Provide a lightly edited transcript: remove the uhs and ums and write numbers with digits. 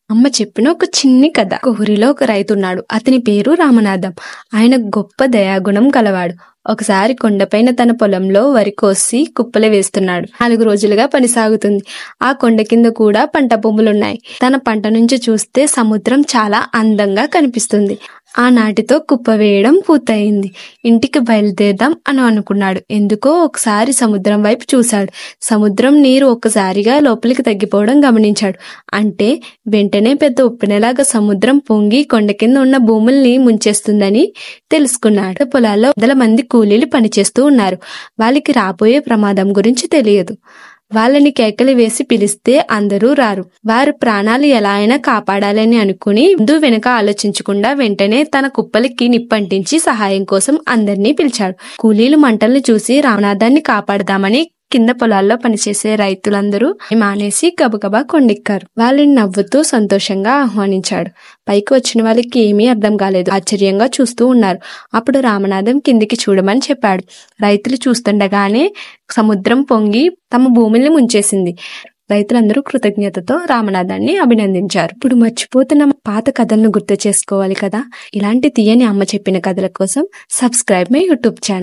అమ్మ చెప్పిన ఒక చిన్ని కథ. ఒక ఊరిలో ఒక రైతున్నాడు. అతని పేరు రామనాథం. ఆయన గొప్ప దయాగుణం గలవాడు. ఒకసారి కొండపైన తన పొలంలో వరి కోసి కుప్పలు వేస్తున్నాడు. 4 రోజులుగా పని సాగుతుంది. ఆ కొండ కింద కూడా పంట భూములున్నాయి. తన పంట నుంచి చూస్తే సముద్రం చాలా అందంగా కనిపిస్తుంది. ఆనాటితో కుప్ప వేయడం పూర్తయింది. ఇంటికి బయలుదేరదాం అని అనుకున్నాడు. ఎందుకో ఒకసారి సముద్రం వైపు చూశాడు. సముద్రం నీరు ఒక్కసారిగా లోపలికి తగ్గిపోవడం గమనించాడు. అంటే వెంటనే పెద్ద ఉప్పెనలాగా సముద్రం పొంగి కొండ కింద ఉన్న భూముల్ని ముంచేస్తుందని తెలుసుకున్నాడు. పొలాల్లో వందల మంది కూలీలు పనిచేస్తూ ఉన్నారు. వాళ్ళకి రాబోయే ప్రమాదం గురించి తెలియదు. వాళ్ళని కేకలు వేసి పిలిస్తే అందరూ రారు. వారి ప్రాణాలు ఎలా అయినా కాపాడాలని అనుకుని ముందు వెనక ఆలోచించకుండా వెంటనే తన కుప్పలకి నిప్పంటించి సహాయం కోసం అందరినీ పిలిచాడు. కూలీలు మంటల్ని చూసి రామనాథాన్ని కాపాడదామని కింద పొలాల్లో పనిచేసే రైతులందరూ మానేసి గబగబా కొండెక్కారు. వాళ్ళని నవ్వుతూ సంతోషంగా ఆహ్వానించాడు. పైకి వచ్చిన వాళ్ళకి ఏమీ అర్థం కాలేదు. ఆశ్చర్యంగా చూస్తూ ఉన్నారు. అప్పుడు రామనాథం కిందికి చూడమని చెప్పాడు. రైతులు చూస్తుండగానే సముద్రం పొంగి తమ భూమిని ముంచేసింది. రైతులందరూ కృతజ్ఞతతో రామనాథాన్ని అభినందించారు. ఇప్పుడు మర్చిపోతున్న పాత కథలను గుర్తు చేసుకోవాలి కదా. ఇలాంటి తీయని అమ్మ చెప్పిన కథల కోసం సబ్స్క్రైబ్ మై యూట్యూబ్ ఛానల్.